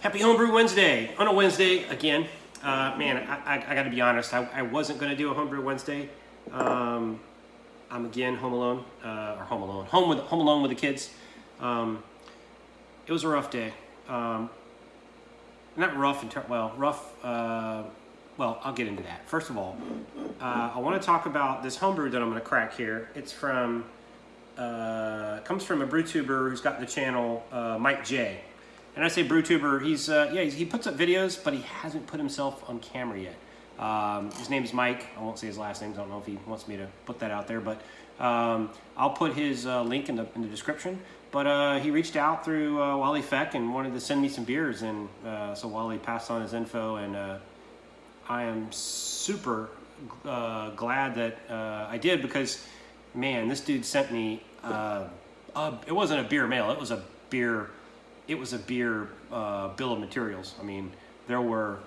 Happy Homebrew Wednesday. On a Wednesday, again, man, I got to be honest, I wasn't going to do a Homebrew Wednesday. I'm again home alone, home alone with the kids. It was a rough day. Not rough, rough, well, I'll get into that. First of all, I want to talk about this homebrew that I'm going to crack here. It's from, comes from a brew tuber who's got the channel, Mike J. And I say brew tuber, he puts up videos, but he hasn't put himself on camera yet. His name is Mike. I won't say his last name. I don't know if he wants me to put that out there, but I'll put his link in the description. But he reached out through Wally Feck and wanted to send me some beers, and so Wally passed on his info, and I am super glad that I did, because, man, this dude sent me, it wasn't a beer mail, it was a beer bill of materials. I mean, there were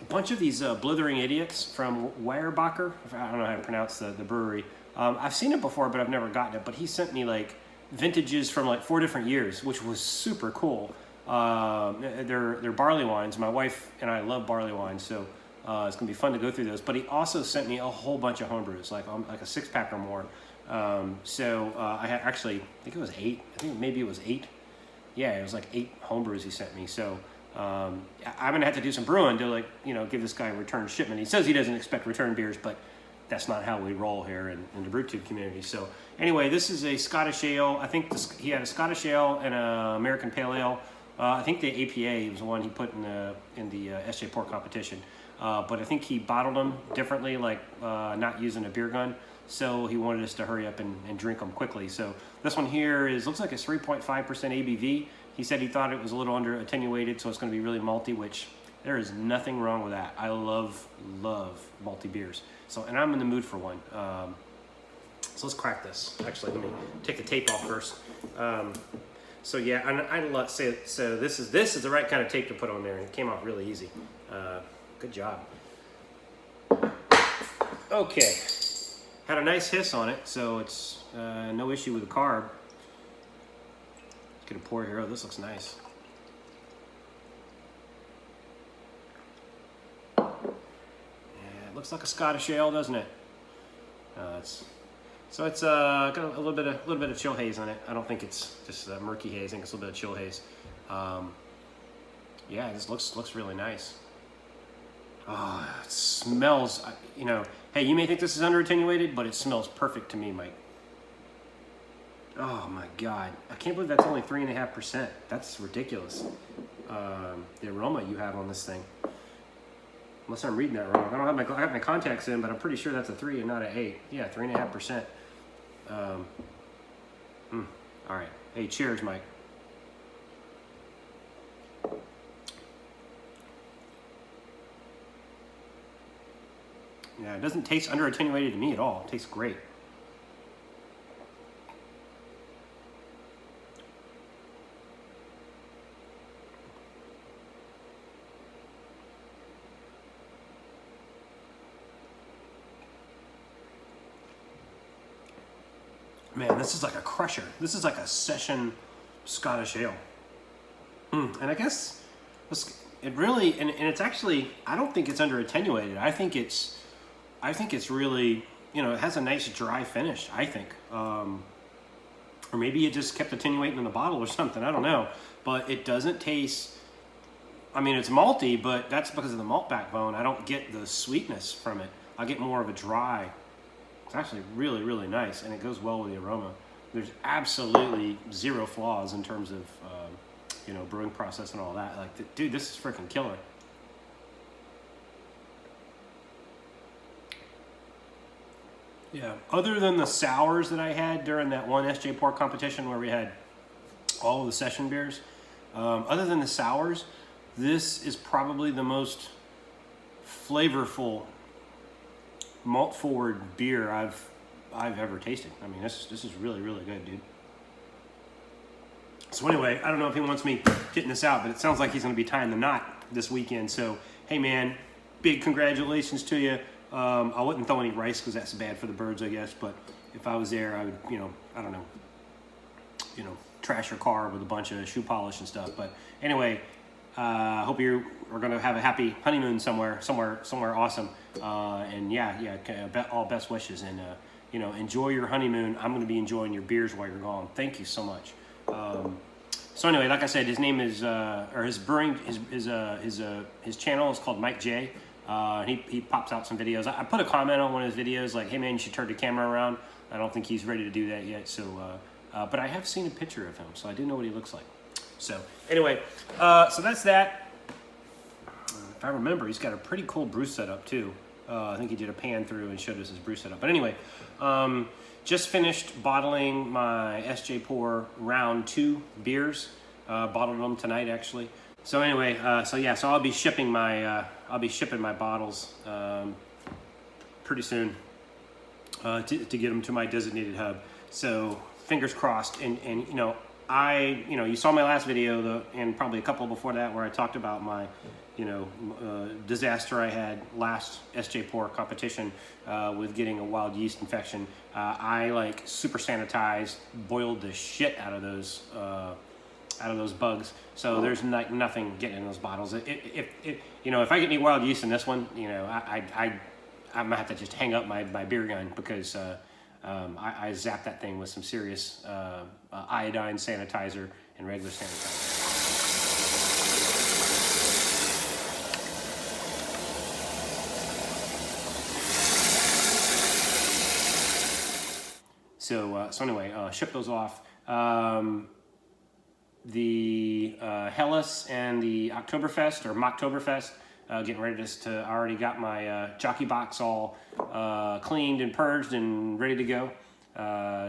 a bunch of these blithering idiots from Weyerbacher. I don't know how to pronounce the brewery. I've seen it before, but I've never gotten it. But he sent me like vintages from like 4 different years, which was super cool. They're barley wines. My wife and I love barley wines, so it's gonna be fun to go through those. But he also sent me a whole bunch of homebrews, like a 6-pack or more. I had actually, I think it was 8. I think maybe it was 8. Yeah, it was like 8 homebrews he sent me. So I'm gonna have to do some brewing to give this guy a return shipment. He says he doesn't expect return beers, but that's not how we roll here in the BrewTube community. So anyway, this is a Scottish ale. I think he had a Scottish ale and an American Pale Ale. I think the APA was the one he put in the SJ Port competition. But I think he bottled them differently, like not using a beer gun. So he wanted us to hurry up and drink them quickly. So this one here looks like it's 3.5% ABV. He said he thought it was a little under attenuated, so it's going to be really malty, which there is nothing wrong with that. I love malty beers. So, and I'm in the mood for one. So let's crack this. Actually, let me take the tape off first. So yeah, so this is the right kind of tape to put on there, and it came off really easy. Good job. Okay. Had a nice hiss on it, so it's no issue with the carb. Let's get a pour here. Oh, this looks nice. Yeah, it looks like a Scottish ale, doesn't it? It's got a little bit of chill haze on it. I don't think it's just murky haze. I think it's a little bit of chill haze. Yeah, this looks really nice. Oh, it smells, hey, you may think this is under attenuated, but it smells perfect to me, Mike. Oh my God. I can't believe that's only 3.5%. That's ridiculous. The aroma you have on this thing. Unless I'm reading that wrong. I got my contacts in, but I'm pretty sure that's a 3 and not an 8. Yeah, 3.5%. All right. Hey, cheers, Mike. Yeah, it doesn't taste under attenuated to me at all. It tastes great. Man, this is like a crusher. This is like a session Scottish ale. And I guess it really, and it's actually, I don't think it's under attenuated. I think it's really, it has a nice dry finish, I think. Or maybe it just kept attenuating in the bottle or something. I don't know. But it doesn't taste, it's malty, but that's because of the malt backbone. I don't get the sweetness from it. I get more of a dry. It's actually really, really nice, and it goes well with the aroma. There's absolutely zero flaws in terms of, brewing process and all that. Like, dude, this is freaking killer. Yeah, other than the sours that I had during that one SJ Port competition where we had all of the session beers, other than the sours, this is probably the most flavorful malt-forward beer I've ever tasted. This is really, really good, dude. So anyway, I don't know if he wants me getting this out, but it sounds like he's going to be tying the knot this weekend. So, hey man, big congratulations to you. I wouldn't throw any rice because that's bad for the birds, I guess. But if I was there, I would, I don't know, trash your car with a bunch of shoe polish and stuff. But anyway, hope you are going to have a happy honeymoon somewhere awesome. And yeah, all best wishes, and enjoy your honeymoon. I'm going to be enjoying your beers while you're gone. Thank you so much. So anyway, like I said, his name is, or his brewing, his channel is called Mike J. He pops out some videos. I put a comment on one of his videos like, hey man, you should turn the camera around. I don't think he's ready to do that yet. So, but I have seen a picture of him, so I do know what he looks like. So anyway, so that's that. If I remember, he's got a pretty cool brew setup too. I think he did a pan through and showed us his brew setup. But anyway, just finished bottling my SJ Pour round 2 beers. Bottled them tonight actually. So anyway, so I'll be shipping my bottles pretty soon to get them to my designated hub. So fingers crossed. And you saw my last video and probably a couple before that where I talked about my disaster I had last SJ Pour competition with getting a wild yeast infection. I like super sanitized, boiled the shit out of those bugs. So there's nothing getting in those bottles. If I get any wild yeast in this one, I'm gonna have to just hang up my beer gun because I zapped that thing with some serious iodine sanitizer and regular sanitizer. So anyway, ship those off. The Hellas and the Oktoberfest or Mocktoberfest, getting ready to. I already got my jockey box all cleaned and purged and ready to go.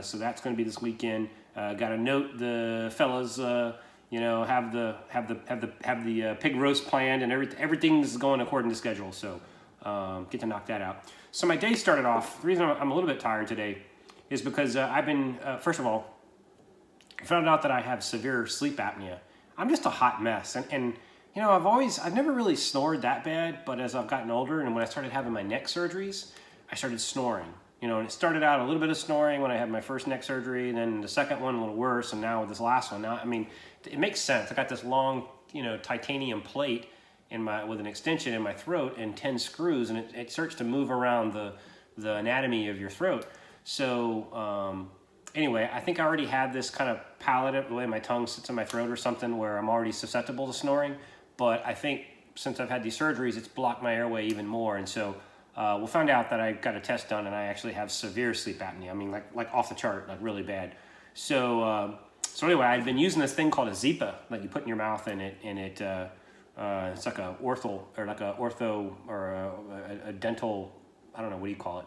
So that's going to be this weekend. Got to note the fellas, have the pig roast planned and everything's going according to schedule. So get to knock that out. So my day started off. The reason I'm a little bit tired today is because I've been first of all, I found out that I have severe sleep apnea. I'm just a hot mess. And I've never really snored that bad, but as I've gotten older and when I started having my neck surgeries, I started snoring. And it started out a little bit of snoring when I had my first neck surgery, and then the second one a little worse, and now with this last one. Now, it makes sense. I got this long, titanium plate with an extension in my throat and 10 screws, and it starts to move around the anatomy of your throat. So, anyway, I think I already had this kind of palate, the way my tongue sits in my throat or something, where I'm already susceptible to snoring. But I think since I've had these surgeries, it's blocked my airway even more. And so we'll find out that I got a test done and I actually have severe sleep apnea. Like off the chart, like really bad. So anyway, I've been using this thing called a Zipa that you put in your mouth, and it's like a ortho or a dental. I don't know, what do you call it?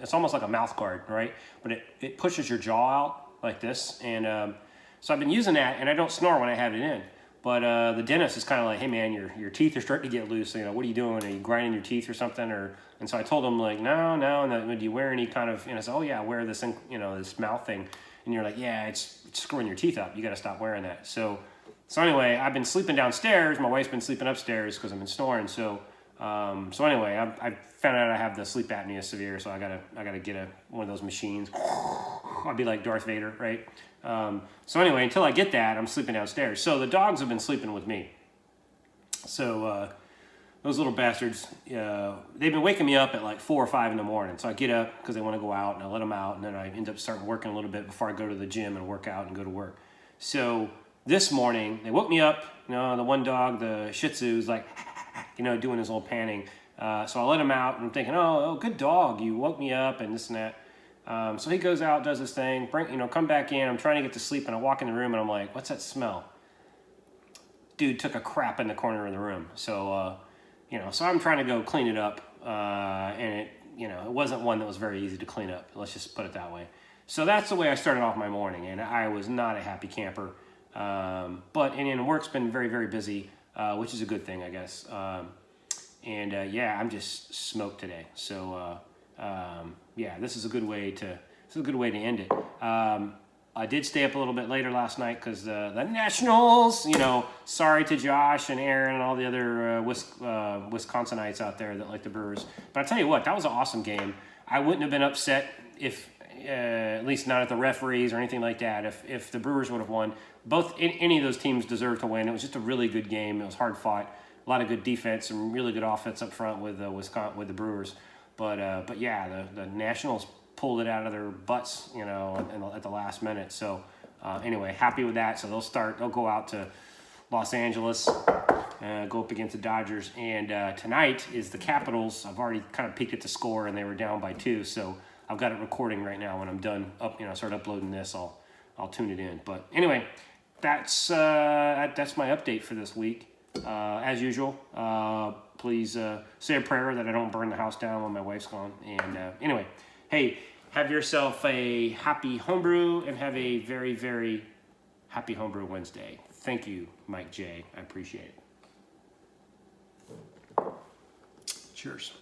It's almost like a mouth guard, right? But it pushes your jaw out like this. And so I've been using that, and I don't snore when I have it in. But the dentist is kind of like, hey man, your teeth are starting to get loose. What are you doing? Are you grinding your teeth or something? And so I told him like, no. And do you wear any kind of, and I said, oh yeah, I wear this thing, this mouth thing. And you're like, yeah, it's screwing your teeth up. You got to stop wearing that. So anyway, I've been sleeping downstairs. My wife's been sleeping upstairs because I've been snoring. So anyway, I found out I have the sleep apnea severe, so I gotta get one of those machines. I'll be like Darth Vader, right? So anyway, until I get that, I'm sleeping downstairs. So the dogs have been sleeping with me. So those little bastards, they've been waking me up at like 4 or 5 in the morning. So I get up because they want to go out, and I let them out, and then I end up starting working a little bit before I go to the gym and work out and go to work. So this morning, they woke me up. The one dog, the Shih Tzu, is like, doing his old panning. So I let him out, and I'm thinking, oh, good dog, you woke me up, and this and that. So he goes out, does his thing, come back in. I'm trying to get to sleep, and I walk in the room, and I'm like, what's that smell? Dude took a crap in the corner of the room. So, so I'm trying to go clean it up, and it wasn't one that was very easy to clean up. Let's just put it that way. So that's the way I started off my morning, and I was not a happy camper. But work's been very, very busy, which is a good thing, I guess. I'm just smoked today. So this is a good way to end it. I did stay up a little bit later last night because the Nationals, sorry to Josh and Aaron and all the other Wisconsinites out there that like the Brewers. But I tell you what, that was an awesome game. I wouldn't have been upset if at least not at the referees or anything like that. If the Brewers would have won, any of those teams deserved to win. It was just a really good game. It was hard fought, a lot of good defense, and really good offense up front with the Brewers. But yeah, the Nationals pulled it out of their butts, at the last minute. So anyway, happy with that. So they'll go out to Los Angeles, go up against the Dodgers, and tonight is the Capitals. I've already kind of peeked at the score, and they were down by 2, so I've got it recording right now. When I'm done start uploading this, I'll tune it in. But anyway, that's my update for this week. As usual, please say a prayer that I don't burn the house down when my wife's gone. And anyway, hey, have yourself a happy homebrew and have a very, very happy Homebrew Wednesday. Thank you, Mike J. I appreciate it. Cheers.